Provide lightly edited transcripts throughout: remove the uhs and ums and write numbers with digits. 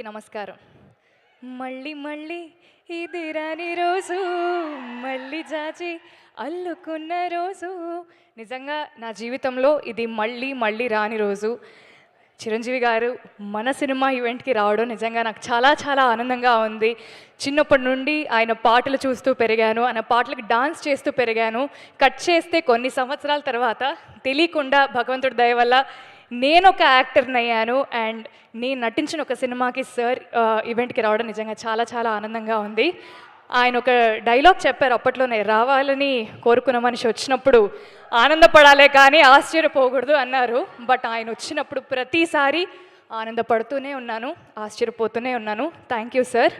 నమస్కారం. మళ్ళీ మళ్ళీ ఇది రాని రోజు, మళ్ళీ జాజి అల్లుకున్న రోజు. నిజంగా నా జీవితంలో ఇది మళ్ళీ మళ్ళీ రాని రోజు. చిరంజీవి గారు మన సినిమా ఈవెంట్కి రావడం నిజంగా నాకు చాలా చాలా ఆనందంగా ఉంది. చిన్నప్పటి నుండి ఆయన పాటలు చూస్తూ పెరిగాను, ఆయన పాటలకు డాన్స్ చేస్తూ పెరిగాను. కట్ చేస్తే కొన్ని సంవత్సరాల తర్వాత తెలియకుండా భగవంతుడి దయ వల్ల నేను ఒక యాక్టర్ని అయ్యాను. అండ్ నేను నటించిన ఒక సినిమాకి సార్ ఈవెంట్కి రావడం నిజంగా చాలా చాలా ఆనందంగా ఉంది. ఆయన ఒక డైలాగ్ చెప్పారు అప్పట్లోనే, రావాలని కోరుకున్న మనిషి వచ్చినప్పుడు ఆనందపడాలే కానీ ఆశ్చర్యపోకూడదు అన్నారు. బట్ ఆయన వచ్చినప్పుడు ప్రతిసారి ఆనందపడుతూనే ఉన్నాను, ఆశ్చర్యపోతూనే ఉన్నాను. Thank you sir.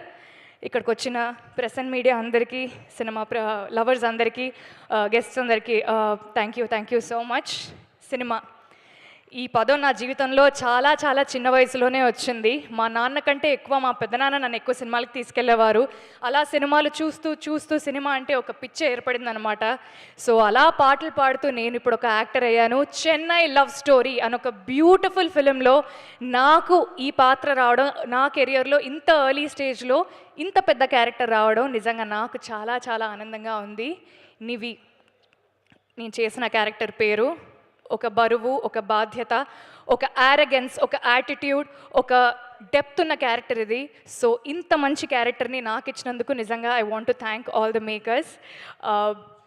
ఇక్కడికి వచ్చిన ప్రెస్ అండ్ మీడియా అందరికీ, సినిమా లవర్స్ అందరికీ, గెస్ట్స్ అందరికీ thank you so much. Cinema ఈ పదం నా జీవితంలో చాలా చాలా చిన్న వయసులోనే వచ్చింది. మా నాన్న కంటే ఎక్కువ మా పెద్దనాన్న నన్ను ఎక్కువ సినిమాలకు తీసుకెళ్లేవారు. అలా సినిమాలు చూస్తూ చూస్తూ సినిమా అంటే ఒక పిచ్చి ఏర్పడింది అనమాట. సో అలా పాటలు పాడుతూ నేను ఇప్పుడు ఒక యాక్టర్ అయ్యాను. చెన్నై లవ్ స్టోరీ అని ఒక బ్యూటిఫుల్ ఫిలింలో నాకు ఈ పాత్ర రావడం, నా కెరియర్లో ఇంత ఎర్లీ స్టేజ్లో ఇంత పెద్ద క్యారెక్టర్ రావడం నిజంగా నాకు చాలా చాలా ఆనందంగా ఉంది. నివి నేను చేసిన క్యారెక్టర్ పేరు. ఒక బరువు, ఒక బాధ్యత, ఒక యారగెన్స్, ఒక యాటిట్యూడ్, ఒక డెప్త్ ఉన్న క్యారెక్టర్ ఇది. సో ఇంత మంచి క్యారెక్టర్ని నాకు ఇచ్చినందుకు నిజంగా I want to thank all the makers.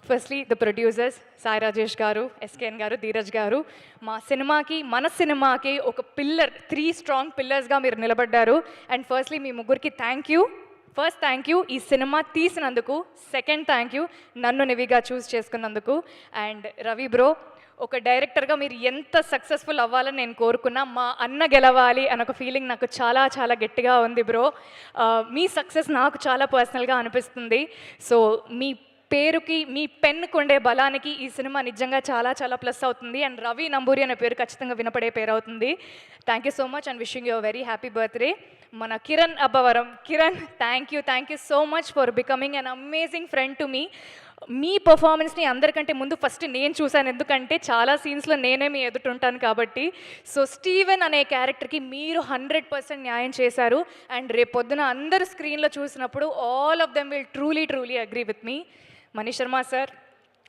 Firstly the producers Sai Rajesh గారు, ఎస్కేఎన్ గారు, ధీరజ్ గారు. మన సినిమాకి ఒక పిల్లర్, 3 స్ట్రాంగ్ పిల్లర్స్గా మీరు నిలబడ్డారు. అండ్ ఫస్ట్లీ మీ ముగ్గురికి thank you. First thank you ఈ సినిమా తీసినందుకు. సెకండ్ థ్యాంక్ యూ నన్ను నివిగా చూస్ చేసుకున్నందుకు. అండ్ రవి బ్రో, ఒక డైరెక్టర్గా మీరు ఎంత సక్సెస్ఫుల్ అవ్వాలని నేను కోరుకున్నా, మా అన్న గెలవాలి అని ఒక ఫీలింగ్ నాకు చాలా చాలా గట్టిగా ఉంది బ్రో. మీ సక్సెస్ నాకు చాలా పర్సనల్గా అనిపిస్తుంది. సో మీ పేరుకి, మీ పెన్నుకు ఉండే బలానికి ఈ సినిమా నిజంగా చాలా చాలా ప్లస్ అవుతుంది. అండ్ రవి నంబూరి అనే పేరు ఖచ్చితంగా వినపడే పేరు అవుతుంది. Thank you so much and wishing you very happy birthday. మన Kiran Abbavaram, Kiran thank you so much for becoming an amazing friend to me. మీ పర్ఫార్మెన్స్ని అందరికంటే ముందు ఫస్ట్ నేను చూశాను, ఎందుకంటే చాలా సీన్స్లో నేనే మీ ఎదుటుంటాను కాబట్టి. సో స్టీవెన్ అనే క్యారెక్టర్కి మీరు 100% న్యాయం చేశారు. అండ్ రేపు పొద్దున అందరు స్క్రీన్లో చూసినప్పుడు all of them will truly agree with me. Mani Sharma sir,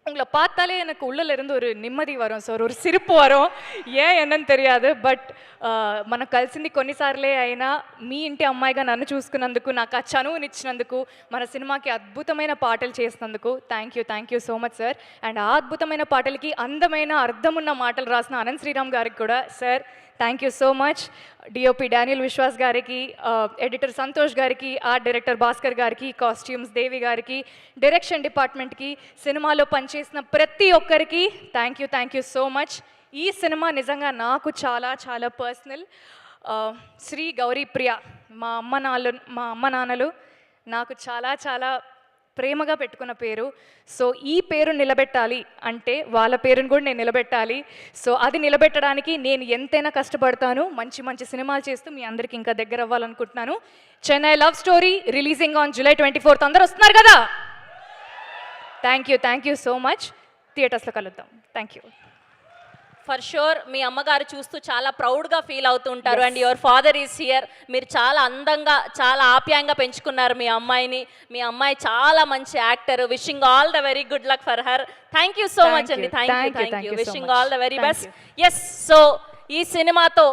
உங்களை பார்த்தாலே எனக்கு உள்ளல இருந்து ஒரு நிம்மதி வரும் சார், ஒரு சிரிப்பு வரும். ஏன் என்னன்னு தெரியாது. బట్ మనం కలిసింది కొన్నిసార్లే అయినా మీ ఇంటి అమ్మాయిగా నన్ను చూసుకున్నందుకు, నాకు ఆ చనువునిచ్చినందుకు, మన సినిమాకి అద్భుతమైన పాటలు చేసినందుకు thank you so much sir. And ఆ అద్భుతమైన పాటలకి అందమైన అర్థమున్న మాటలు రాసిన అనంత్ శ్రీరామ్ గారికి కూడా sir thank you so much. DOP Daniel Vishwas గారికి, ఎడిటర్ సంతోష్ గారికి, ఆర్ట్ డైరెక్టర్ భాస్కర్ గారికి, కాస్ట్యూమ్స్ దేవి గారికి, డైరెక్షన్ డిపార్ట్మెంట్కి, సినిమాలో పనిచేసిన ప్రతి ఒక్కరికి థ్యాంక్ యూ సో మచ్. ఈ సినిమా నిజంగా నాకు చాలా చాలా పర్సనల్. శ్రీ గౌరీ ప్రియ, మా అమ్మ నాన్నలు నాకు చాలా చాలా ప్రేమగా పెట్టుకున్న పేరు. సో ఈ పేరు నిలబెట్టాలి అంటే వాళ్ళ పేరుని కూడా నేను నిలబెట్టాలి. సో అది నిలబెట్టడానికి నేను ఎంతైనా కష్టపడతాను. మంచి మంచి సినిమాలు చేస్తూ మీ అందరికి ఇంకా దగ్గర అవ్వాలనుకుంటున్నాను. Chennai love story releasing on July 24th. అందరూ వస్తున్నారు కదా? Thank you so much. థియేటర్స్లో కలుద్దాం. Thank you. ఫర్ షూర్ మీ అమ్మగారు చూస్తూ చాలా ప్రౌడ్గా ఫీల్ అవుతూ ఉంటారు. And your father is here. మీరు చాలా అందంగా, చాలా ఆప్యాయంగా పెంచుకున్నారు మీ అమ్మాయిని. మీ అమ్మాయి చాలా మంచి actor. Wishing all the very good luck for her. Thank you so much అండి. Thank you. Wishing all the very best. Yes, so ఈ సినిమాతో